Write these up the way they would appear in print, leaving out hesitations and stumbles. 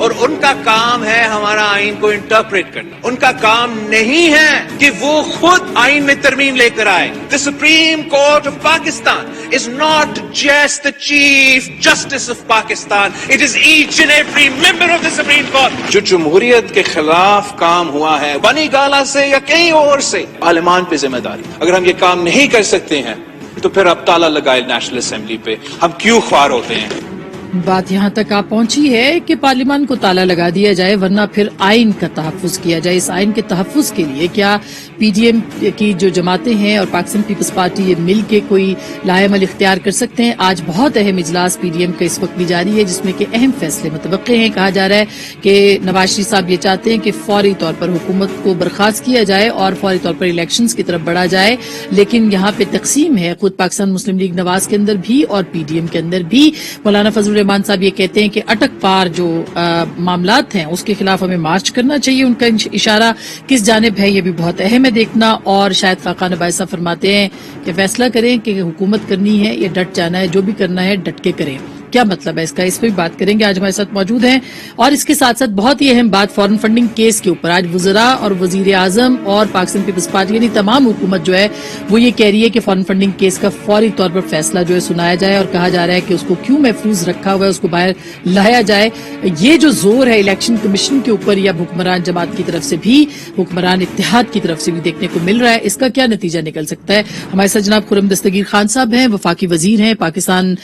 اور ان کا کام ہے ہمارا آئین کو انٹرپریٹ کرنا. ان کا کام نہیں ہے کہ وہ خود آئین میں ترمیم لے کر آئے. The Supreme Court of Pakistan is not just the Chief Justice of Pakistan. It is each and every member of the Supreme Court. جو جمہوریت کے خلاف کام ہوا ہے بنی گالا سے یا کہیں اور سے، عالمان پہ ذمہ داری. اگر ہم یہ کام نہیں کر سکتے ہیں تو پھر اب تالا لگائے نیشنل اسمبلی پہ. ہم کیوں خوار ہوتے ہیں؟ بات یہاں تک آپ پہنچی ہے کہ پارلیمان کو تالا لگا دیا جائے ورنہ پھر آئین کا تحفظ کیا جائے. اس آئین کے تحفظ کے لیے کیا پی ڈی ایم کی جو جماعتیں ہیں اور پاکستان پیپلز پارٹی یہ مل کے کوئی لائحہ عمل اختیار کر سکتے ہیں؟ آج بہت اہم اجلاس پی ڈی ایم کا اس وقت بھی جاری ہے جس میں کہ اہم فیصلے متوقع ہیں. کہا جا رہا ہے کہ نواز شریف صاحب یہ چاہتے ہیں کہ فوری طور پر حکومت کو برخاست کیا جائے اور فوری طور پر الیکشنز کی طرف بڑھا جائے. لیکن یہاں پہ تقسیم ہے خود پاکستان مسلم لیگ نواز کے اندر بھی اور پی ڈی ایم کے اندر بھی. مولانا فضل الرحمان صاحب یہ کہتے ہیں کہ اٹک پار جو معاملات ہیں اس کے خلاف ہمیں مارچ کرنا چاہیے. ان کا اشارہ کس جانب ہے یہ بھی بہت اہم ہے دیکھنا. اور شاید خاقان عباس صاحب فرماتے ہیں کہ فیصلہ کریں کہ حکومت کرنی ہے یا ڈٹ جانا ہے، جو بھی کرنا ہے ڈٹ کے کریں. کیا مطلب ہے اس کا، اس پہ بھی بات کریں گے. آج ہمارے ساتھ موجود ہیں اور اس کے ساتھ ساتھ بہت ہی اہم بات فارن فنڈنگ کیس کے اوپر. آج وزراء اور وزیر اعظم اور پاکستان پیپلز پارٹی یعنی تمام حکومت جو ہے وہ یہ کہہ رہی ہے کہ فارن فنڈنگ کیس کا فوری طور پر فیصلہ جو ہے سنایا جائے اور کہا جا رہا ہے کہ اس کو کیوں محفوظ رکھا ہوا ہے اس کو باہر لایا جائے. یہ جو زور ہے الیکشن کمیشن کے اوپر یا حکمران جماعت کی طرف سے بھی، حکمران اتحاد کی طرف سے بھی دیکھنے کو مل رہا ہے، اس کا کیا نتیجہ نکل سکتا ہے؟ ہمارے ساتھ جناب خرم دستگیر خان صاحب ہیں، وفاقی وزیر ہیں، پاکستان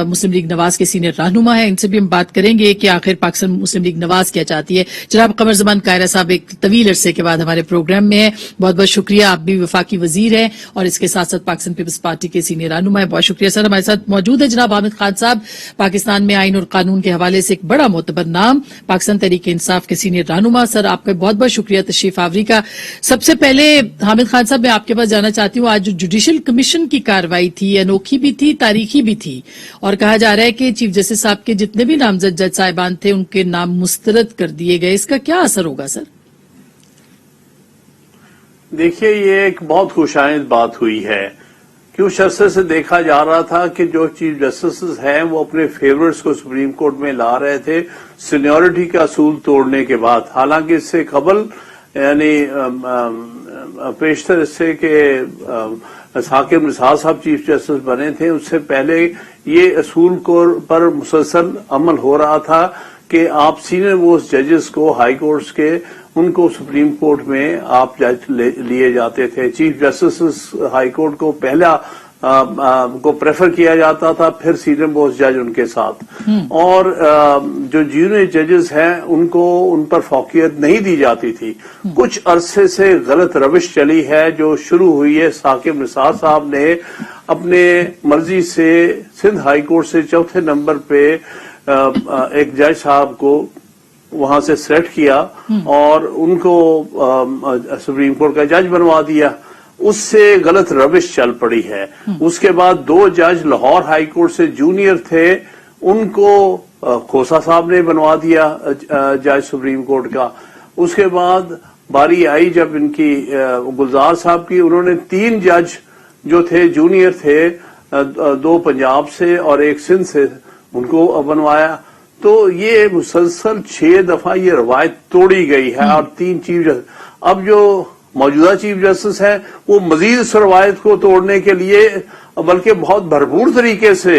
مسلم لیگ نواز کے سینئر رہنما ہے. ان سے بھی ہم بات کریں گے کہ آخر پاکستان مسلم لیگ نواز کیا چاہتی ہے. جناب قمر زمان قاہرہ صاحب ایک طویل عرصے کے بعد ہمارے پروگرام میں ہیں، بہت بہت شکریہ. آپ بھی وفاقی وزیر ہیں اور اس کے ساتھ ساتھ پاکستان پیپلز پارٹی کے سینئر رہنما ہیں. بہت شکریہ سر. ہمارے ساتھ موجود ہے جناب حامد خان صاحب، پاکستان میں آئین اور قانون کے حوالے سے ایک بڑا معتبر نام، پاکستان تحریک انصاف کے سینئر رہنما. سر آپ کا بہت بہت شکریہ تشریف آوری کا. سب سے پہلے حامد خان صاحب میں آپ کے پاس جانا چاہتی ہوں، آج جو جوڈیشل کمیشن کی کارروائی تھی انوکھی بھی تھی، تاریخی بھی تھی، اور کہا جا رہا ہے کہ چیف جسٹس صاحب کے جتنے بھی نامزد جج صاحبان تھے ان کے نام مسترد کر دیے گئے. اس کا کیا اثر ہوگا سر؟ دیکھیے یہ ایک بہت خوشائند بات ہوئی ہے کہ اس عرصے سے دیکھا جا رہا تھا کہ جو چیف جسٹس ہیں وہ اپنے فیورٹس کو سپریم کورٹ میں لا رہے تھے سینیورٹی کا اصول توڑنے کے بعد. حالانکہ اس سے قبل یعنی پیشتر اس سے کہ حاکم نثار صاحب چیف جسٹس بنے تھے، اس سے پہلے یہ اصول پر مسلسل عمل ہو رہا تھا کہ آپ سینئر موسٹ ججز کو ہائی کورٹس کے ان کو سپریم کورٹ میں آپ جج لیے جاتے تھے. چیف جسٹس ہائی کورٹ کو پہلا کو پریفر کیا جاتا تھا، پھر سینئر موسٹ جج ان کے ساتھ، اور جو جونیئر ججز ہیں ان کو ان پر فوقیت نہیں دی جاتی تھی. کچھ عرصے سے غلط روش چلی ہے جو شروع ہوئی ہے. حاکم نثار صاحب نے اپنے مرضی سے سندھ ہائی کورٹ سے چوتھے نمبر پہ ایک جج صاحب کو وہاں سے سلیکٹ کیا اور ان کو سپریم کورٹ کا جج بنوا دیا. اس سے غلط روش چل پڑی ہے. اس کے بعد دو جج لاہور ہائی کورٹ سے جونیئر تھے، ان کو کھوسا صاحب نے بنوا دیا جج سپریم کورٹ کا. اس کے بعد باری آئی جب ان کی گلزار صاحب کی، انہوں نے 3 جج جو تھے جونیئر تھے، 2 پنجاب سے اور 1 سندھ سے، ان کو بنوایا. تو یہ مسلسل 6 دفعہ یہ روایت توڑی گئی ہے. اور 3 چیف جسٹس، اب جو موجودہ چیف جسٹس ہیں وہ مزید اس روایت کو توڑنے کے لیے بلکہ بہت بھرپور طریقے سے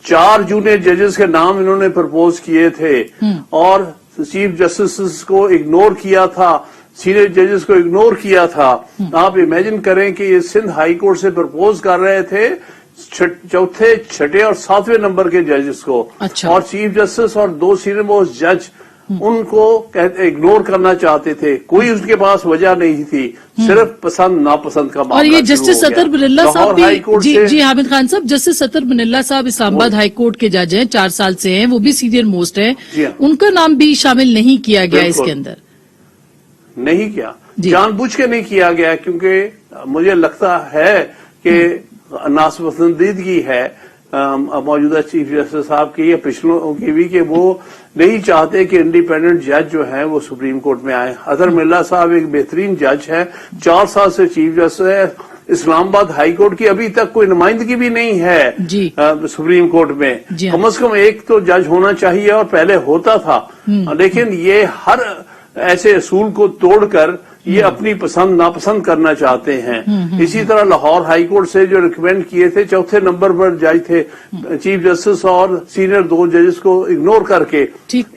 4 جونیئر ججز کے نام انہوں نے پرپوز کیے تھے اور چیف جسٹس کو اگنور کیا تھا، سینئر ججز کو اگنور کیا تھا. آپ امیجن کریں کہ یہ سندھ ہائی کورٹ سے پرپوز کر رہے تھے چوتھے، چھٹے اور 7ویں نمبر کے ججز کو، اور چیف جسٹس اور 2 سینئر موسٹ جج ان کو اگنور کرنا چاہتے تھے. کوئی اس کے پاس وجہ نہیں تھی، صرف پسند ناپسند کا معاملہ. اور یہ جسٹس سطر بن اللہ صاحب بھی، جی حامد خان صاحب، جسٹس سطر بن اللہ صاحب اسلام آباد ہائی کورٹ کے جج ہیں، 4 سال سے ہیں، وہ بھی سینئر موسٹ ہیں، ان کا نام بھی شامل نہیں کیا گیا اس کے اندر. نہیں کیا، جان بوجھ کے نہیں کیا گیا، کیونکہ مجھے لگتا ہے کہ ناپسندیدگی ہے موجودہ چیف جسٹس صاحب کی یا پچھلوں کی بھی، کہ وہ نہیں چاہتے کہ انڈیپینڈنٹ جج جو ہیں وہ سپریم کورٹ میں آئے. اظہر ملا صاحب ایک بہترین جج ہے، 4 سال سے چیف جسٹس ہے، اسلام آباد ہائی کورٹ کی ابھی تک کوئی نمائندگی بھی نہیں ہے جی سپریم کورٹ میں. جی ہاں. کم از کم ایک تو جج ہونا چاہیے اور پہلے ہوتا تھا, لیکن یہ ہر ایسے اصول کو توڑ کر یہ اپنی پسند ناپسند کرنا چاہتے ہیں. اسی طرح لاہور ہائی کورٹ سے جو ریکمینڈ کیے تھے, چوتھے نمبر پر جج تھے چیف جسٹس اور سینئر 2 ججز کو اگنور کر کے.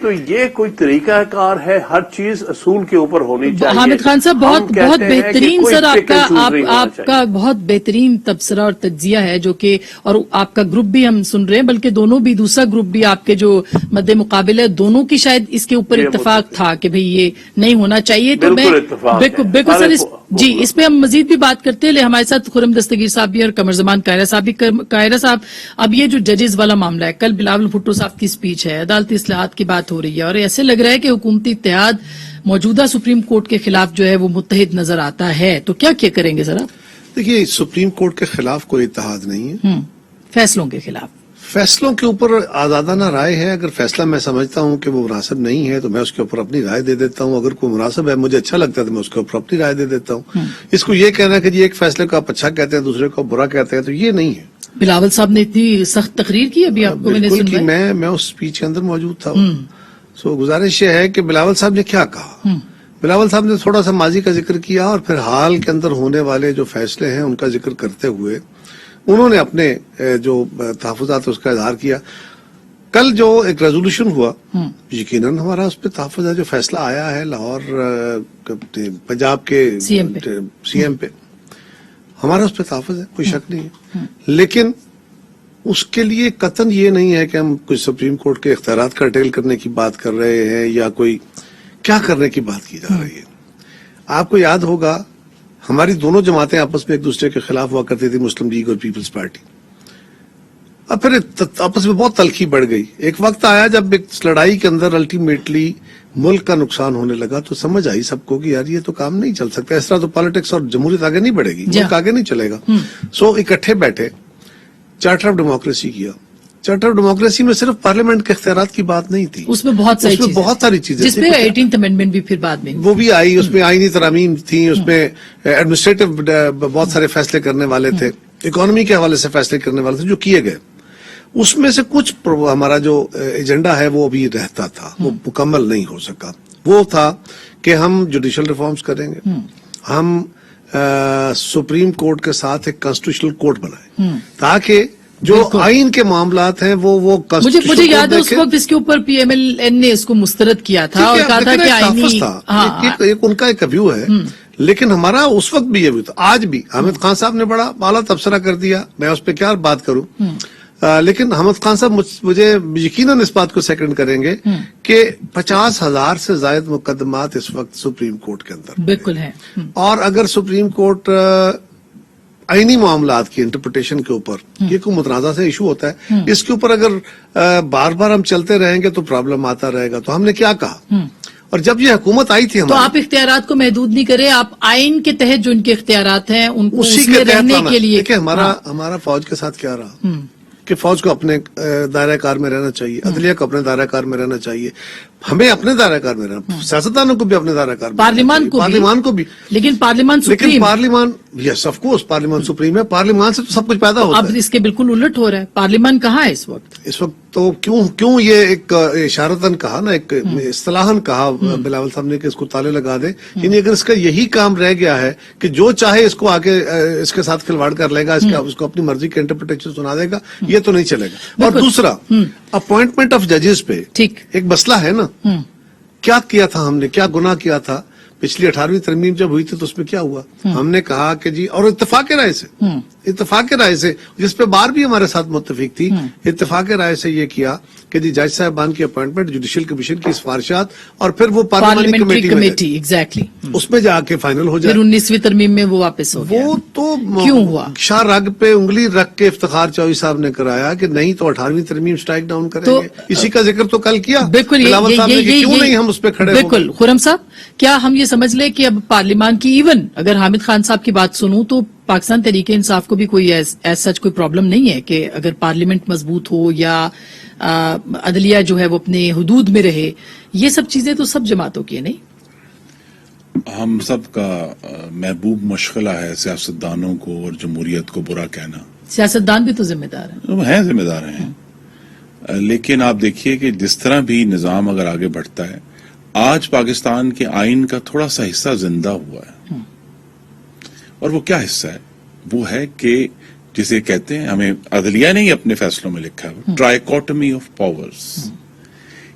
تو یہ کوئی طریقہ کار ہے؟ ہر چیز اصول کے اوپر ہونی چاہیے. حامد خان صاحب بہت بہت بہترین سر آپ کا کا بہت بہترین تبصرہ اور تجزیہ ہے جو کہ, اور آپ کا گروپ بھی ہم سن رہے ہیں, بلکہ دونوں بھی, دوسرا گروپ بھی آپ کے جو مد مقابل ہے, دونوں کی شاید اس کے اوپر اتفاق تھا کہ بھئی یہ نہیں ہونا چاہیے. تو میں بالکل سر جی اس پہ ہم مزید بھی بات کرتے ہیں. ہمارے ساتھ خرم دستگیر صاحب بھی اور قمر زمان قاہرہ صاحب بھی. قاہرہ صاحب, اب یہ جو ججز والا معاملہ ہے, کل بلاول بھٹو صاحب کی سپیچ ہے, عدالتی اصلاحات کی بات ہو رہی ہے, اور ایسے لگ رہا ہے کہ حکومتی اتحاد موجودہ سپریم کورٹ کے خلاف جو ہے وہ متحد نظر آتا ہے. تو کیا کریں گے سر آپ؟ دیکھیے, سپریم کورٹ کے خلاف کوئی اتحاد نہیں ہے. فیصلوں کے خلاف, فیصلوں کے اوپر آزادانہ رائے ہے. اگر فیصلہ میں سمجھتا ہوں کہ وہ مناسب نہیں ہے تو میں اس کے اوپر اپنی رائے دے دیتا ہوں. اگر کوئی مناسب ہے, مجھے اچھا لگتا ہے, تو میں اس کے اوپر اپنی رائے دے دیتا ہوں. اس کو یہ کہنا کہ جی ایک فیصلے کو آپ اچھا کہتے ہیں, دوسرے کو برا کہتے ہیں, تو یہ نہیں ہے. بلاول صاحب نے اتنی سخت تقریر کی ابھی آپ کو میں نے بالکل سنا. میں اس اسپیچ کے اندر موجود تھا. سو گزارش یہ ہے کہ بلاول صاحب نے کیا کہا. بلاول صاحب نے تھوڑا سا ماضی کا ذکر کیا اور پھر حال کے اندر ہونے والے جو فیصلے ہیں ان کا ذکر کرتے ہوئے انہوں نے اپنے جو تحفظات اس کا اظہار کیا. کل جو ایک ریزولوشن ہوا, یقیناً ہمارا اس پہ تحفظ ہے. جو فیصلہ آیا ہے لاہور پنجاب کے سی ایم پہ, ہمارا اس پہ تحفظ ہے, کوئی شک نہیں ہے. لیکن اس کے لیے قطعاً یہ نہیں ہے کہ ہم کوئی سپریم کورٹ کے اختیارات کا ٹیل کرنے کی بات کر رہے ہیں یا کوئی کیا کرنے کی بات کی جا رہی ہے. آپ کو یاد ہوگا ہماری دونوں جماعتیں آپس میں ایک دوسرے کے خلاف ہوا کرتی تھی, مسلم لیگ اور پیپلز پارٹی. اب پھر آپس میں بہت تلخی بڑھ گئی. ایک وقت آیا جب اس لڑائی کے اندر الٹیمیٹلی ملک کا نقصان ہونے لگا تو سمجھ آئی سب کو کہ یار یہ تو کام نہیں چل سکتا, اس طرح تو پالیٹکس اور جمہوریت آگے نہیں بڑھے گی, ملک آگے نہیں چلے گا. سو اکٹھے بیٹھے, چارٹر آف ڈیموکریسی کیا. چارٹر آف ڈیموکریسی میں صرف پارلیمنٹ کے اختیارات کی بات نہیں تھی, اس میں بہت ساری چیزیں جس میں 18th امینڈمنٹ بھی پھر بعد میں وہ بھی آئی. اس میں آئینی ترامیم تھیں, اس میں ایڈمنسٹریٹو بہت سارے فیصلے کرنے والے تھے, اکانومی کے حوالے سے فیصلے کرنے والے تھے جو کیے گئے. اس میں سے کچھ ہمارا جو ایجنڈا ہے وہ ابھی رہتا تھا, وہ مکمل نہیں ہو سکا. وہ تھا کہ ہم جوڈیشل ریفارمز کریں گے, ہم سپریم کورٹ کے ساتھ ایک کانسٹیٹیوشنل کورٹ بنائیں تاکہ جو آئین کے معاملات ہیں وہ مجھے یاد ہے اس وقت اس کے اوپر پی ایم ایل این نے اس کو مسترد کیا تھا اور کہا تھا کہ آئینی ان کا ایک ویو ہے. لیکن ہمارا اس وقت بھی یہ ویو تھا. آج بھی حامد خان صاحب نے بڑا اعلیٰ تبصرہ کر دیا, میں اس پہ کیا بات کروں. لیکن حامد خان صاحب مجھے یقیناً اس بات کو سیکنڈ کریں گے کہ 50,000 سے زائد مقدمات اس وقت سپریم کورٹ کے اندر بالکل ہیں. اور اگر سپریم کورٹ آئینی معاملات کی انٹرپریٹیشن کے اوپر یہ کوئی متنازع سے ایشو ہوتا ہے, اس کے اوپر اگر بار بار ہم چلتے رہیں گے تو پرابلم آتا رہے گا. تو ہم نے کیا کہا, اور جب یہ حکومت آئی تھی تو آپ اختیارات کو محدود نہیں کریں, آپ آئین کے تحت جو ان کے اختیارات ہیں ان کو اسی کے رہنے کے لیے. دیکھیں ہمارا فوج کے ساتھ کیا رہا کہ فوج کو اپنے دائرہ کار میں رہنا چاہیے, عدلیہ کو اپنے دائرہ کار میں رہنا چاہیے, ہمیں اپنے دائرہ کار میں رہنا, سیاستدانوں کو بھی اپنے دائرہ کار میں, پارلیمان کو بھی. لیکن پارلیمان یس آف کورس پارلیمان سپریم ہے, پارلیمان سے تو سب کچھ پیدا ہوتا ہے. اب اس کے بالکل الٹ ہو رہا ہے. پارلیمان کہاں ہے اس وقت تو کیوں یہ ایک اشارتاً کہا نا, ایک اصطلاحاً کہا بلاول صاحب نے کہ اس کو تالے لگا دے. یعنی اگر اس کا یہی کام رہ گیا ہے کہ جو چاہے اس کو آگے اس کے ساتھ کھلواڑ کر لے گا, اس کو اپنی مرضی کی انٹرپریٹیشن سنا دے گا, یہ تو نہیں چلے گا. اور دوسرا اپوائنٹمنٹ آف ججز پہ ایک مسئلہ ہے نا, کیا کیا تھا ہم نے, کیا گناہ کیا تھا. پچھلی 18ویں ترمیم جب ہوئی تھی تو اس میں کیا ہوا, ہم نے کہا کہ جی, اور اتفاق رائے سے جس پہ بار بھی ہمارے ساتھ متفق تھی, اتفاق رائے سے یہ کیا کہ جی جج صاحبان کی اپوائنٹمنٹ, جوڈیشل کمیشن کی سفارشات اور پھر وہ پارلیمنٹری کمیٹی ایگزیکٹلی اس میں جا کے فائنل ہو جائے. 19ویں ترمیم میں وہ واپس ہو گیا. وہ تو کیوں ہوا, شاہ رگ پہ انگلی رکھ کے افتخار چوہدری صاحب نے کرایا کہ نہیں تو 18ویں ترمیم سٹرائک ڈاؤن کریں گے. اسی کا ذکر تو کل کیا بالکل, کیوں نہیں ہم اس پہ کھڑے. بالکل خرم صاحب, کیا ہم یہ سمجھ لیں کہ اب پارلیمان کی, ایون اگر حامد خان صاحب کی بات سنوں تو پاکستان تحریک انصاف کو بھی کوئی ایز سچ کوئی پرابلم نہیں ہے کہ اگر پارلیمنٹ مضبوط ہو یا عدلیہ جو ہے وہ اپنے حدود میں رہے, یہ سب چیزیں تو سب جماعتوں کی ہیں نہیں. ہم سب کا محبوب مشغلہ ہے سیاستدانوں کو اور جمہوریت کو برا کہنا. سیاستدان بھی تو ذمہ دار ہیں. ہیں ذمہ دار ہیں، لیکن آپ دیکھیے کہ جس طرح بھی نظام اگر آگے بڑھتا ہے، آج پاکستان کے آئین کا تھوڑا سا حصہ زندہ ہوا ہے. اور وہ کیا حصہ ہے؟ وہ ہے کہ جسے کہتے ہیں، ہمیں عدلیہ نے ہی اپنے فیصلوں میں لکھا ہے، ٹرائیکوٹمی آف پاورز،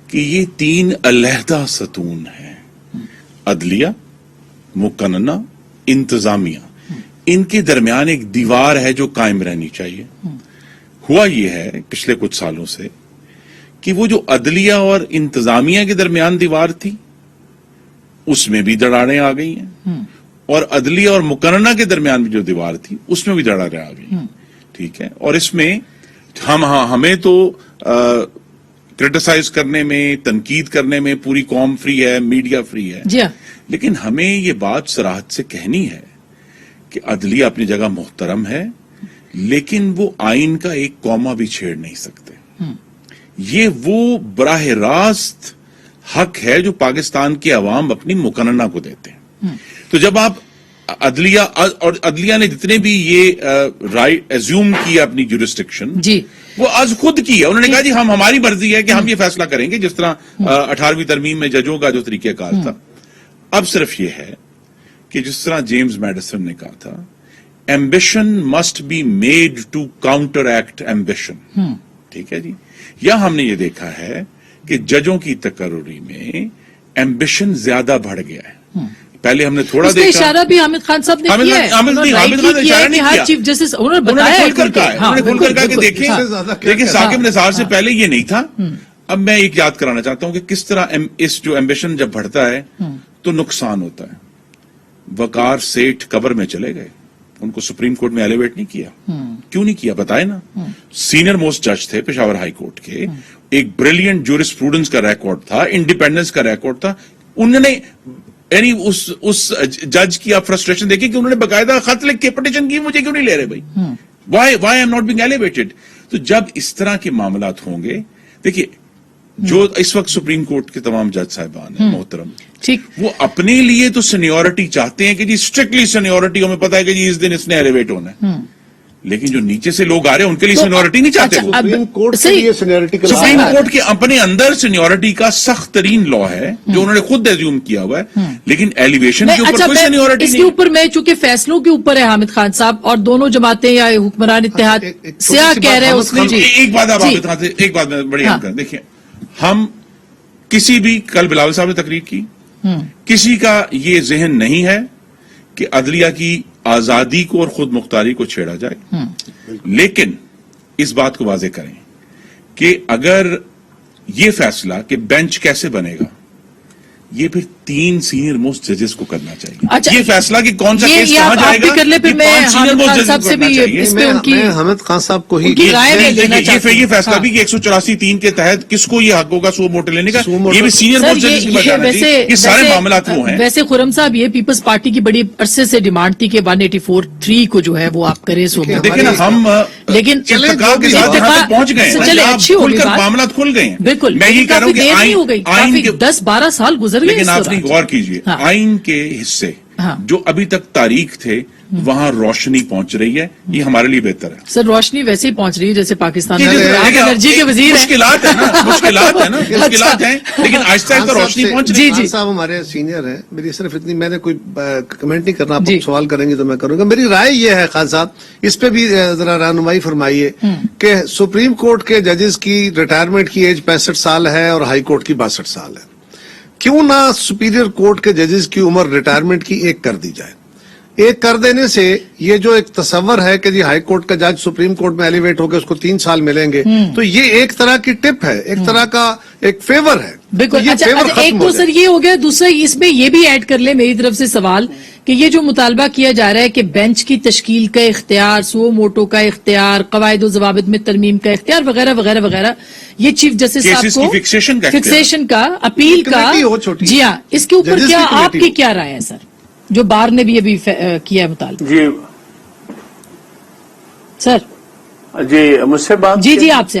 کہ یہ 3 علیحدہ ستون ہیں، عدلیہ، مقننہ، انتظامیہ. ان کے درمیان ایک دیوار ہے جو قائم رہنی چاہیے. ہوا یہ ہے پچھلے کچھ سالوں سے کہ وہ جو عدلیہ اور انتظامیہ کے درمیان دیوار تھی اس میں بھی دراڑیں آ گئی ہیں، اور عدلیہ اور مقننہ کے درمیان بھی جو دیوار تھی اس میں بھی دراڑیں آ گئی. ٹھیک ہے، اور اس میں ہمیں تو کرٹیسائز کرنے میں، تنقید کرنے میں پوری قوم فری ہے، میڈیا فری ہے. جی ہاں. لیکن ہمیں یہ بات صراحت سے کہنی ہے کہ عدلیہ اپنی جگہ محترم ہے، لیکن وہ آئین کا ایک کوما بھی چھیڑ نہیں سکتے. یہ وہ براہ راست حق ہے جو پاکستان کے عوام اپنی مقننہ کو دیتے ہیں. تو جب آپ عدلیہ اور عدلیہ نے جتنے بھی یہ رائٹ ایزیوم کیا اپنی جورسڈکشن، جی وہ از خود کی ہے. انہوں نے کہا جی ہماری مرضی ہے کہ ہم یہ فیصلہ کریں گے، جس طرح 18ویں ترمیم میں ججوں کا جو طریقہ کار تھا. اب صرف یہ ہے کہ جس طرح جیمز میڈیسن نے کہا تھا، ambition must be made to counteract ambition. ٹھیک ہے جی. یا ہم نے یہ دیکھا ہے کہ ججوں کی تقرری میں ایمبیشن زیادہ بڑھ گیا ہے. پہلے ہم نے تھوڑا اس کا دیکھا، اشارہ بھی حامد خان صاحب نے کیا ہے. حامد انہوں نے خان نے کیا ہے اشارہ کہ نہیں ہر کیا. چیف جسٹس انہوں نے انہوں نے بتایا کھل کر کہا ہے، انہوں نے کھل کر کہا کہ دیکھیں دیکھیں ثاقب نثار سے پہلے یہ نہیں تھا. اب میں ایک یاد کرانا چاہتا ہوں کہ کس طرح اس جو ایمبیشن جب بڑھتا ہے تو نقصان ہوتا ہے. وقار سیٹھ قبر میں چلے گئے، ان کو سپریم کورٹ میں ایلیویٹ نہیں کیا. کیوں نہیں کیا بتائے نا. سینئر موسٹ جج تھے پشاور ہائی کورٹ کے، ایک بریلینٹ جورسپروڈنس کا ریکارڈ تھا، انڈیپینڈنس کا ریکارڈ تھا. انہوں نے یعنی اس جج کی آپ فرسٹریشن دیکھیں کہ انہوں نے باقاعدہ خط لکھ کے پٹیشن کی، مجھے کیوں نہیں لے رہے بھائی، why I am not being elevated. تو جب اس طرح کے معاملات ہوں گے، دیکھیے جو اس وقت سپریم کورٹ کے تمام جج صاحبان ہیں محترم، ٹھیک، وہ اپنے لیے تو سینیورٹی چاہتے ہیں کہ جی اسٹرکٹلی سینیورٹی، ہمیں پتا ہے کہ جی اس دن اس نے ایلیویٹ ہونا ہے. لیکن جو نیچے سے لوگ آ رہے ہیں ان کے لیے سینیورٹی نہیں چاہتے. اچھا، اب سپریم کورٹ کے صحیح. لیے سینیورٹی کا سپریم کورٹ کے اپنے اندر سینیورٹی کا سخت ترین لا ہے جو انہوں نے خود ایزیوم کیا ہوا ہے، لیکن ایلیویشن کے اوپر کوئی سینیورٹی اس کے نہیں. اوپر میں چونکہ فیصلوں کے اوپر ہے حامد خان صاحب، اور دونوں جماعتیں یا حکمران اتحاد ایک سیاہ چھوٹی سی کہہ رہے ہیں بات اس میں. جی ایک بات آپ جی. بتا دیں، ایک بات میں بڑی ہاں. دیکھیں، ہم کسی بھی، کل بلاول صاحب نے تقریر کی، کسی کا یہ ذہن نہیں ہے کہ عدلیہ کی آزادی کو اور خود مختاری کو چھیڑا جائے. لیکن اس بات کو واضح کریں کہ اگر یہ فیصلہ کہ بینچ کیسے بنے گا، یہ پھر 3 سینئر موسٹ ججز کو کرنا چاہیے. اچھا، یہ فیصلہ کہ کون سا یہ کیس کہاں آپ جائے بھی گا، کر لیں، پھر یہ میں 5 سینئر حامد موسٹ خان ججز صاحب کو سے کرنا بھی چاہیے. اس پہ ان کی میں حامد خان صاحب کو ہی ان کی رائے میں لینا چاہتا ہوں. یہ فیصلہ بھی کہ 184(3) کے تحت کس کو یہ حق ہوگا سو موٹو لینے کا، سو موٹو. یہ بھی سینئر سر موسٹ ججز کی یہ بجانا چاہیے. یہ سارے معاملات وہ ہیں. ویسے خرم صاحب، یہ پیپلز پارٹی کی بڑی عرصے سے ڈیمانڈ تھی کہ 184(3) کو جو ہے وہ آپ کریں. سو دیکھیں نا، ہم لیکن اتفاق کے ساتھ یہاں تک پہنچ گئے ہیں، چلے یہاں اچھی کھل ہوگی کر بات. معاملات کھل گئے ہیں. بالکل، میں یہ کہہ رہا ہوں کہ نہیں ہو گئی، آئین کافی کے 10-12 سال گزر گئے. لیکن آپ نے غور کیجئے، ہاں. آئین کے حصے ہاں. جو ابھی تک تاریخ تھے وہاں روشنی پہنچ رہی ہے، یہ ہمارے لیے بہتر ہے. سر روشنی ویسے ہی پہنچ رہی ہے جیسے پاکستان میں دیکھیں، آپ انرجی کے وزیر ہیں. مشکلات ہیں نا، مشکلات ہیں، لیکن آہستہ آہستہ روشنی پہنچ رہی ہے. جی. صاحب ہمارے سینئر ہیں، میری صرف اتنی، میں نے کوئی کمنٹ نہیں کرنا، آپ جی. سوال کریں گے تو میں کروں گا. میری رائے یہ ہے خان صاحب، اس پہ بھی ذرا رہنمائی فرمائیے کہ سپریم کورٹ کے ججز کی ریٹائرمنٹ کی ایج 65 سال ہے اور ہائی کورٹ کی 62 سال ہے. کیوں نہ سپیریئر کورٹ کے ججز کی عمر ریٹائرمنٹ کی 1 کر دی جائے. 1 کر دینے سے یہ جو ایک تصور ہے کہ جی ہائی کورٹ کا جج سپریم کورٹ میں ایلیویٹ ہو کے اس کو 3 سال ملیں گے، تو یہ ایک طرح کی ٹپ ہے، ایک طرح کا ایک فیور ہے. بالکل. یہ اچھا فیور ایک ختم تو ہو سر جائے. یہ ہو گیا. دوسرا اس میں یہ بھی ایڈ کر لیں میری طرف سے سوال کہ یہ جو مطالبہ کیا جا رہا ہے کہ بینچ کی تشکیل کا اختیار، سو موٹو کا اختیار، قواعد و ضوابط میں ترمیم کا اختیار وغیرہ وغیرہ وغیرہ، یہ چیف جسٹس صاحب کیسز کو کی فکسیشن کا اختیار. فکسیشن کا، اپیل کا، کمیٹی ہو چھوٹی. جی ہاں، اس کے اوپر ججز کی کیا کمیٹی آپ کی ہو. کیا رائے ہے سر، جو بار نے بھی ابھی کیا ہے مطالبہ؟ جی سر جی مجھ سے بات جی آپ سے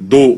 2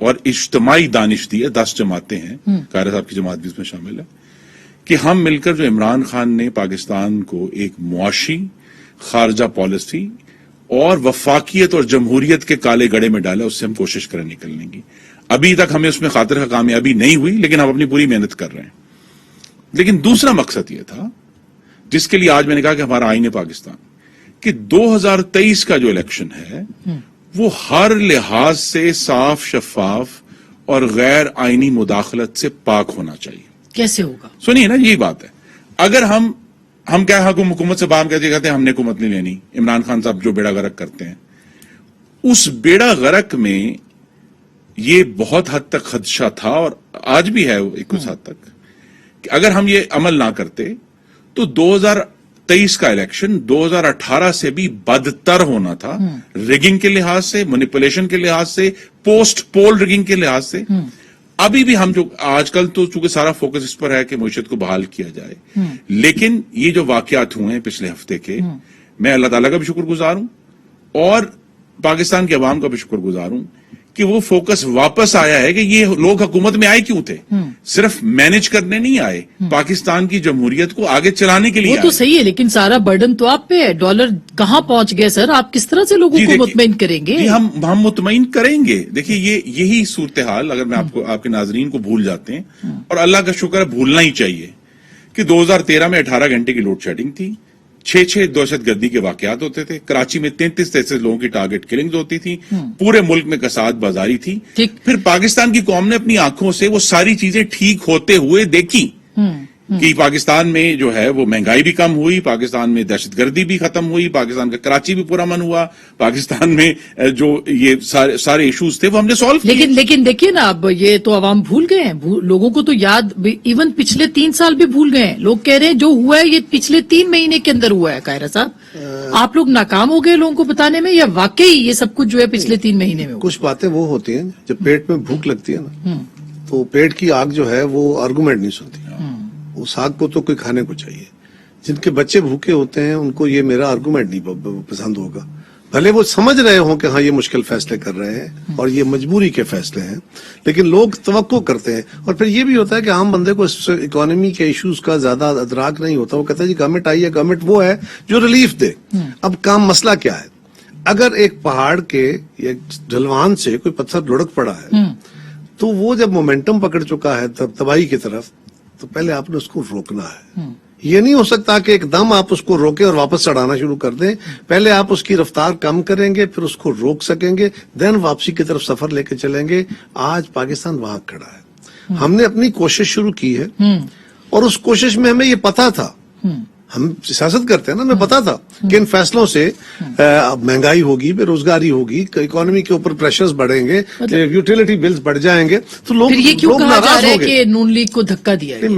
اور اجتماعی دانش دی ہے, 10 جماعتیں ہیں, قاہرہ صاحب کی جماعت بھی اس میں شامل ہے, کہ ہم مل کر جو عمران خان نے پاکستان کو ایک معاشی, خارجہ پالیسی اور وفاقیت اور جمہوریت کے کالے گڑھے میں ڈالا, اس سے ہم کوشش کریں نکلنے کی. ابھی تک ہمیں اس میں خاطر کا کامیابی نہیں ہوئی, لیکن ہم اپنی پوری محنت کر رہے ہیں. لیکن دوسرا مقصد یہ تھا جس کے لیے آج میں نے کہا کہ ہمارا آئین پاکستان, کہ 2023 کا جو الیکشن ہے وہ ہر لحاظ سے صاف, شفاف اور غیر آئینی مداخلت سے پاک ہونا چاہیے. کیسے ہوگا؟ سنیے نا, یہی بات ہے. اگر ہم کیا حکومت سے باہم کہتے ہیں ہم نے حکومت نہیں لینی, عمران خان صاحب جو بیڑا غرق کرتے ہیں, اس بیڑا غرق میں یہ بہت حد تک خدشہ تھا اور آج بھی ہے ایک اس حد تک, کہ اگر ہم یہ عمل نہ کرتے تو 2023 کا الیکشن 2018 سے بھی بدتر ہونا تھا, ریگنگ کے لحاظ سے, مینیپولیشن کے لحاظ سے, پوسٹ پول ریگنگ کے لحاظ سے. ابھی بھی ہم جو آج کل تو چونکہ سارا فوکس اس پر ہے کہ معیشت کو بحال کیا جائے, لیکن یہ جو واقعات ہوئے ہیں پچھلے ہفتے کے, میں اللہ تعالیٰ کا بھی شکر گزار ہوں اور پاکستان کے عوام کا بھی شکر گزار ہوں کہ وہ فوکس واپس آیا ہے کہ یہ لوگ حکومت میں آئے کیوں تھے, صرف مینج کرنے نہیں آئے, پاکستان کی جمہوریت کو آگے چلانے کے لیے وہ تو صحیح ہے, لیکن سارا برڈن تو آپ پہ ہے. ڈالر کہاں پہنچ گئے سر؟ آپ کس طرح سے لوگوں کو مطمئن کریں گے؟ ہم مطمئن کریں گے. دیکھیے یہی صورتحال اگر میں آپ کے ناظرین کو بھول جاتے ہیں, اور اللہ کا شکر ہے بھولنا ہی چاہیے, کہ 2013 میں 18 گھنٹے کی لوڈ شیڈنگ تھی, 6 دہشت گردی کے واقعات ہوتے تھے, کراچی میں 33 لوگوں کی ٹارگٹ کلنگز ہوتی تھی, پورے ملک میں کساد بازاری تھی. پھر پاکستان کی قوم نے اپنی آنکھوں سے وہ ساری چیزیں ٹھیک ہوتے ہوئے دیکھی کہ پاکستان میں جو ہے وہ مہنگائی بھی کم ہوئی, پاکستان میں دہشت گردی بھی ختم ہوئی, پاکستان کا کراچی بھی پورا امن ہوا, پاکستان میں جو یہ سارے ایشوز تھے وہ ہم نے سالو کیے. لیکن دیکھیے نا, اب یہ تو عوام بھول گئے ہیں, لوگوں کو تو یاد, ایون پچھلے 3 سال بھی بھول گئے ہیں. لوگ کہہ رہے ہیں جو ہوا ہے یہ پچھلے 3 مہینے کے اندر ہوا ہے. قاہرہ صاحب, آپ لوگ ناکام ہو گئے لوگوں کو بتانے میں, یا واقعی یہ سب کچھ جو ہے پچھلے 3 مہینے میں ہوا؟ کچھ باتیں وہ ہوتی ہیں جب پیٹ میں بھوک لگتی ہے نا, تو پیٹ کی آگ جو ہے وہ آرگومنٹ نہیں سنتی, اس آگ کو تو کوئی کھانے کو چاہیے. جن کے بچے بھوکے ہوتے ہیں ان کو یہ میرا آرگومنٹ نہیں پسند ہوگا, بھلے وہ سمجھ رہے ہوں کہ ہاں یہ مشکل فیصلے کر رہے ہیں اور یہ مجبوری کے فیصلے ہیں, لیکن لوگ توقع کرتے ہیں. اور پھر یہ بھی ہوتا ہے کہ عام بندے کو اکانومی کے ایشوز کا زیادہ ادراک نہیں ہوتا, وہ کہتا ہے جی گورنمنٹ آئی ہے, گورنمنٹ وہ ہے جو ریلیف دے. اب کام مسئلہ کیا ہے, اگر ایک پہاڑ کے یا ڈھلوان سے کوئی پتھر لڑک پڑا ہے تو وہ جب مومنٹم پکڑ چکا ہے تباہی کی طرف, تو پہلے آپ نے اس کو روکنا ہے. یہ نہیں ہو سکتا کہ ایک دم آپ اس کو روکیں اور واپس چڑھانا شروع کر دیں. پہلے آپ اس کی رفتار کم کریں گے, پھر اس کو روک سکیں گے, دین واپسی کی طرف سفر لے کے چلیں گے. آج پاکستان وہاں کھڑا ہے. ہم نے اپنی کوشش شروع کی ہے اور اس کوشش میں ہمیں یہ پتا تھا, ہم سیاست کرتے ہیں نا, ہمیں پتا تھا کہ ان فیصلوں سے مہنگائی ہوگی, بے روزگاری ہوگی, اکانومی کے اوپر پریشرز بڑھیں گے, یوٹیلیٹی بلز بڑھ جائیں گے, تو لوگ یہ کیوں کہا جا رہا ہے ناراض کہ نون لیگ کو دھکا دیا ہے؟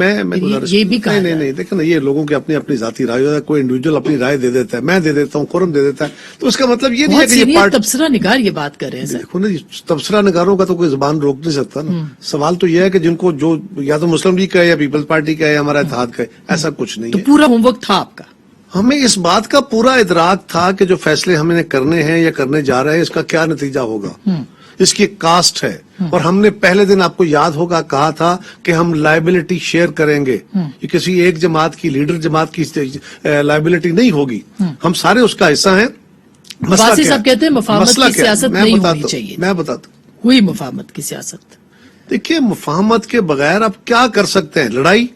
یہ بھی کہا نہیں دیکھیں نا, یہ لوگوں کی اپنی ذاتی رائے ہوتا ہے. کوئی انڈیویجل اپنی رائے دے دیتا ہے, میں دے دیتا ہوں, خرم دے دیتا ہے, تو اس کا مطلب یہ نہیں ہے کہ یہ پارٹی. تبصرہ نگار یہ بات کر رہے ہیں. دیکھو نا, تبصرہ نگاروں کا تو کوئی زبان روک نہیں سکتا نا. سوال تو یہ ہے کہ جن کو جو یا تو مسلم لیگ کا ہے یا پیپلز پارٹی کا ہے یا ہمارا اتحاد کا ہے, ایسا کچھ نہیں تو ہے. پورا ہوم ورک تھا آپ کا. ہمیں اس بات کا پورا ادراک تھا کہ جو فیصلے ہمیں کرنے ہیں یا کرنے جا رہے ہیں اس کا کیا نتیجہ ہوگا, اس کی کاسٹ ہے. اور ہم نے پہلے دن, آپ کو یاد ہوگا, کہا تھا کہ ہم لائبلٹی شیئر کریں گے. یہ کسی ایک جماعت کی, لیڈر جماعت کی لائبلٹی نہیں ہوگی, ہم سارے اس کا حصہ ہیں. واسی صاحب کہتے ہیں مفاہمت کی سیاست نہیں ہونی چاہیے. میں بتاتا ہوں, ہوئی مفاہمت کی سیاست. دیکھیے, مفاہمت کے بغیر آپ کیا کر سکتے ہیں؟ لڑائی.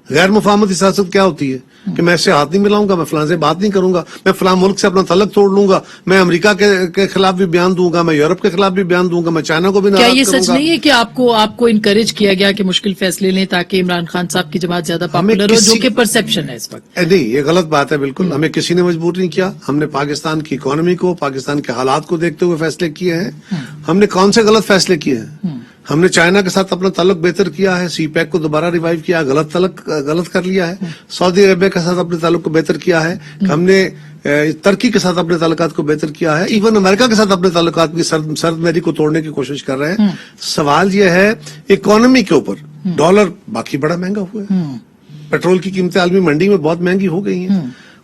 غیر مفاہمتی سیاست کیا ہوتی ہے کہ میں اس سے ہاتھ نہیں ملاؤں گا, میں فلاں سے بات نہیں کروں گا, میں فلاں ملک سے اپنا تعلق توڑ لوں گا, میں امریکہ کے خلاف بھی بیان دوں گا, میں یورپ کے خلاف بھی بیان دوں گا, میں چائنا کو بھی ناراض کروں گا. کیا یہ سچ نہیں ہے کہ آپ کو انکریج کیا گیا کہ مشکل فیصلے لیں تاکہ عمران خان صاحب کی جماعت زیادہ پاپولر ہو, جو کہ پرسپشن ہے اس وقت؟ نہیں, یہ غلط بات ہے بالکل. ہمیں کسی نے مجبور نہیں کیا. ہم نے پاکستان کی اکانومی کو, پاکستان کے حالات کو دیکھتے ہوئے فیصلے کیے ہیں. ہم نے کون سے غلط فیصلے کیے ہیں؟ ہم نے چائنا کے ساتھ اپنا تعلق بہتر کیا ہے, سی پیک کو دوبارہ ریوائیو کیا, غلط کر لیا ہے. سعودی عربیہ کے ساتھ اپنے تعلق کو بہتر کیا ہے. ہم نے ترکی کے ساتھ اپنے تعلقات کو بہتر کیا ہے. ایون امریکہ کے ساتھ اپنے تعلقات کی سرد میری کو توڑنے کی کوشش کر رہے ہیں. سوال یہ ہے اکانومی کے اوپر, ڈالر باقی بڑا مہنگا ہوا ہے, پیٹرول کی قیمتیں عالمی منڈی میں بہت مہنگی ہو گئی ہیں.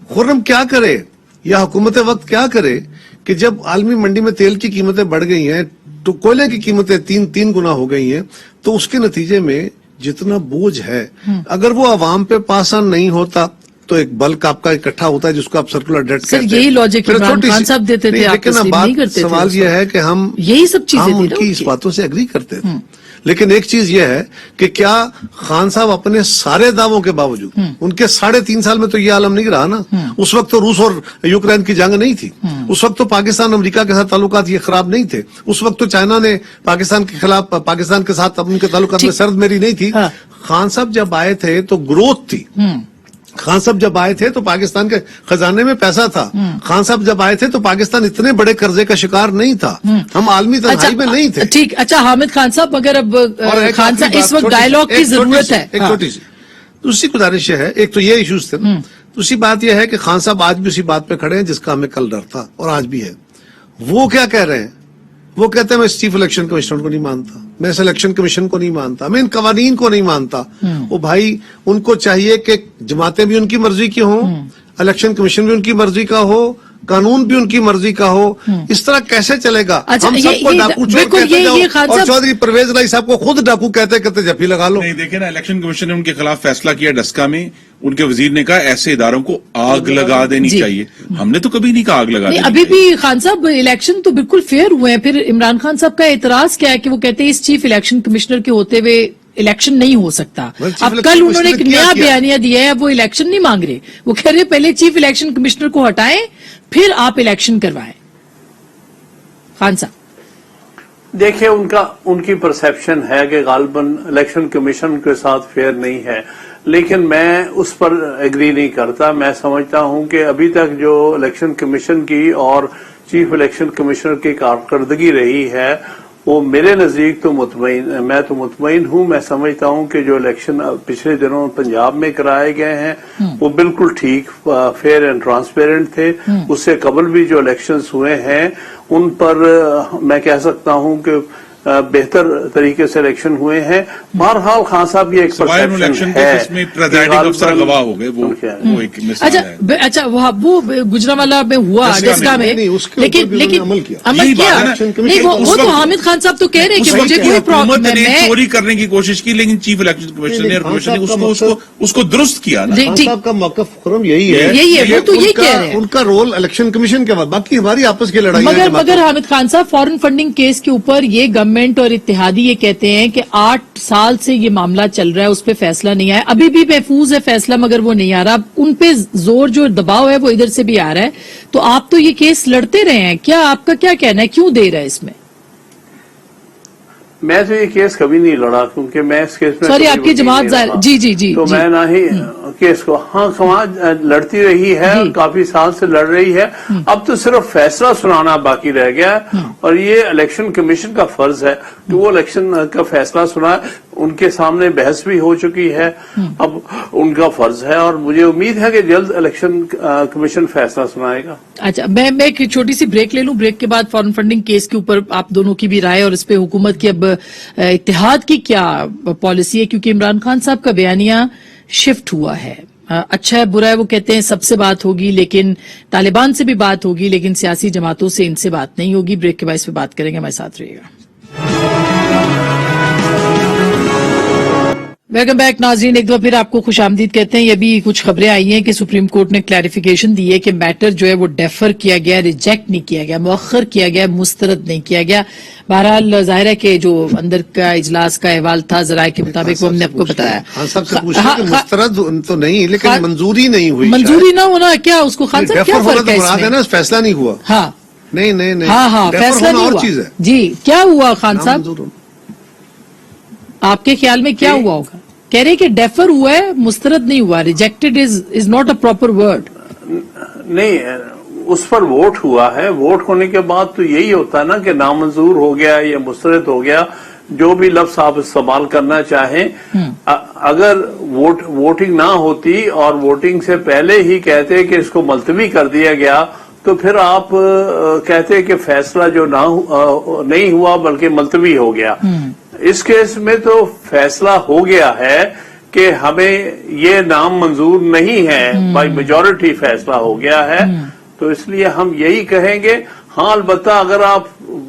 خرم کیا کرے یا حکومت وقت کیا کرے کہ جب عالمی منڈی میں تیل کی قیمتیں بڑھ گئی ہیں, تو کوئلے کی قیمتیں تین گنا ہو گئی ہیں، تو اس کے نتیجے میں جتنا بوجھ ہے اگر وہ عوام پہ پاس آن نہیں ہوتا تو ایک بلک آپ کا اکٹھا ہوتا ہے جس کو آپ سرکولر ڈیٹ کہتے ہیں. یہی لاجک عمران خان صاحب دیتے تھے، آپ لیکن اب تسلیم بات نہیں کرتے تھے. سوال یہ ہے کہ ہم یہی سب چیزیں ان کی اس باتوں سے اگری کرتے تھے، لیکن ایک چیز یہ ہے کہ کیا خان صاحب اپنے سارے دعووں کے باوجود، ان کے 3.5 سال میں تو یہ عالم نہیں رہا نا، اس وقت تو روس اور یوکرین کی جنگ نہیں تھی، اس وقت تو پاکستان امریکہ کے ساتھ تعلقات یہ خراب نہیں تھے، اس وقت تو چائنا نے پاکستان کے خلاف، پاکستان کے ساتھ ان کے تعلقات میں سرد میری نہیں تھی. خان صاحب جب آئے تھے تو گروتھ تھی. خان صاحب جب آئے تھے تو پاکستان کے خزانے میں پیسہ تھا. خان صاحب جب آئے تھے تو پاکستان اتنے بڑے قرضے کا شکار نہیں تھا، ہم عالمی تنہائی میں نہیں تھے. ٹھیک. اچھا حامد خان صاحب، اگر اب خان صاحب اس وقت ڈائیلاگ کی ضرورت ہے. ایک چھوٹی سی دوسری گزارش یہ ہے، ایک تو یہ ایشوز تھے، دوسری بات یہ ہے کہ خان صاحب آج بھی اسی بات پہ کھڑے ہیں جس کا ہمیں کل ڈر تھا اور آج بھی ہے. وہ کیا کہہ رہے ہیں؟ وہ کہتے ہیں میں چیف الیکشن کمشنر کو نہیں مانتا، میں اس الیکشن کمیشن کو نہیں مانتا، میں ان قوانین کو نہیں مانتا. وہ بھائی ان کو چاہیے کہ جماعتیں بھی ان کی مرضی کی ہوں، الیکشن کمیشن بھی ان کی مرضی کا ہو، قانون بھی ان کی مرضی کا ہو. اس طرح کیسے چلے گا؟ ہم سب کو ڈاکو چور کہتے جاؤ اور چودھری پرویز رائی صاحب کو خود ڈاکو کہتے کہتے جفی لگا لو. نہیں دیکھیں نا، الیکشن کمیشن نے ان کے خلاف فیصلہ کیا ڈسکا میں، ان کے وزیر نے کہا ایسے اداروں کو آگ لگا دینی چاہیے. ہم نے تو کبھی نہیں کہا آگ لگا دینی. ابھی بھی خان صاحب الیکشن تو بالکل فیئر ہوئے ہیں. پھر عمران خان صاحب کا اعتراض کیا ہے کہ وہ کہتے ہیں اس چیف الیکشن کمشنر کے ہوتے ہوئے الیکشن نہیں ہو سکتا. اب کل انہوں نے ایک نیا بیانیہ دیا ہے، اب وہ الیکشن نہیں مانگ رہے، وہ کہہ رہے پہلے چیف الیکشن کمشنر کو ہٹائیں پھر آپ الیکشن کروائیں. خان صاحب دیکھیں، ان کی پرسیپشن ہے کہ غالباً الیکشن کمیشن کے ساتھ فیئر نہیں ہے، لیکن میں اس پر ایگری نہیں کرتا. میں سمجھتا ہوں کہ ابھی تک جو الیکشن کمیشن کی اور چیف الیکشن کمشنر کی کارکردگی رہی ہے وہ میرے نزدیک تو میں تو مطمئن ہوں. میں سمجھتا ہوں کہ جو الیکشن پچھلے دنوں پنجاب میں کرائے گئے ہیں وہ بالکل ٹھیک، فیئر اینڈ ٹرانسپیرنٹ تھے. اس سے قبل بھی جو الیکشنز ہوئے ہیں ان پر میں کہہ سکتا ہوں کہ بہتر طریقے سے الیکشن ہوئے ہیں. بہرحال خان صاحب یہ ایک پرسیپشن ہے. اس میں پریزائڈنگ افسر گواہ ہو گئے، وہ ایک مثال ہے. اچھا وہ گجرانوالہ میں ہوا ڈسکا میں، لیکن عمل کیا نہیں. وہ تو حامد خان صاحب تو کہہ رہے ہیں کہ مجھے کوئی پرابلم نے چوری کرنے کی کوشش کی، لیکن چیف الیکشن کمیشن نے اس کو درست کیا نا. خان صاحب کا موقف خرم یہی ہے، وہ تو یہی کہہ رہے ہیں. ان کا رول الیکشن کمیشن کے بعد، باقی ہماری آپس کی لڑائی. مگر حامد خان صاحب فارن فنڈنگ کیس کے اوپر یہ گورنمنٹ اور اتحادی یہ کہتے ہیں کہ 8 سال سے یہ معاملہ چل رہا ہے، اس پہ فیصلہ نہیں آیا. ابھی بھی محفوظ ہے فیصلہ مگر وہ نہیں آ رہا. ان پہ زور جو دباؤ ہے وہ ادھر سے بھی آ رہا ہے. تو آپ تو یہ کیس لڑتے رہے ہیں، کیا آپ کا کیا کہنا ہے، کیوں دیر ہے اس میں؟ میں تو یہ کیس کبھی نہیں لڑا، کیونکہ میں اس کیس میں سوری آپ کی جماعت جی تو میں نہ ہی کیس کو سماج لڑتی رہی ہے، کافی سال سے لڑ رہی ہے. اب تو صرف فیصلہ سنانا باقی رہ گیا ہے اور یہ الیکشن کمیشن کا فرض ہے کہ وہ الیکشن کا فیصلہ سنا. ان کے سامنے بحث بھی ہو چکی ہے، اب ان کا فرض ہے اور مجھے امید ہے کہ جلد الیکشن کمیشن فیصلہ سنائے گا. اچھا میں ایک چھوٹی سی بریک لے لوں. بریک کے بعد فارن فنڈنگ کیس کے اوپر آپ دونوں کی بھی رائے اور اس پہ حکومت کی اب اتحاد کی کیا پالیسی ہے، کیونکہ عمران خان صاحب کا بیانیہ شفٹ ہوا ہے. اچھا ہے برا ہے وہ کہتے ہیں سب سے بات ہوگی، لیکن طالبان سے بھی بات ہوگی، لیکن سیاسی جماعتوں سے ان سے بات نہیں ہوگی. بریک کے بعد اس پہ بات کریں گے، ہمارے ساتھ رہیے گا. ویلکم بیک ناظرین، ایک دفعہ پھر آپ کو خوش آمدید کہتے ہیں. یہ بھی کچھ خبریں آئی ہیں کہ سپریم کورٹ نے کلیریفیکیشن دی ہے کہ میٹر جو ہے وہ ڈیفر کیا گیا، ریجیکٹ نہیں کیا گیا، مؤخر کیا گیا، مسترد نہیں کیا گیا. بہرحال ظاہر ہے کہ جو اندر کا اجلاس کا احوال تھا ذرائع کے مطابق وہ ہم نے آپ کو بتایا. خان صاحب سے پوچھا کہ مسترد تو نہیں، لیکن منظوری نہیں ہوئی. منظوری نہ ہونا کیا اس کو خان صاحب کیا فرق ہے اس میں؟ فیصلہ نہیں ہوا. ہاں نہیں ہاں فیصلہ نہیں ہوا. چیز ہے جی کیا ہوا خان صاحب، آپ کے خیال میں کیا ہوا ہوگا؟ کہہ رہے کہ ڈیفر ہوا ہے، مسترد نہیں ہوا. Rejected is not a proper word. نہیں، اس پر ووٹ ہوا ہے. ووٹ ہونے کے بعد تو یہی ہوتا ہے نا کہ نامنظور ہو گیا یا مسترد ہو گیا، جو بھی لفظ آپ استعمال کرنا چاہیں. اگر ووٹنگ نہ ہوتی اور ووٹنگ سے پہلے ہی کہتے کہ اس کو ملتوی کر دیا گیا تو پھر آپ کہتے کہ فیصلہ جو نہیں ہوا بلکہ ملتوی ہو گیا. اس کیس میں تو فیصلہ ہو گیا ہے کہ ہمیں یہ نام منظور نہیں ہے، بائی میجورٹی فیصلہ ہو گیا ہے. تو اس لیے ہم یہی کہیں گے. ہاں البتہ اگر آپ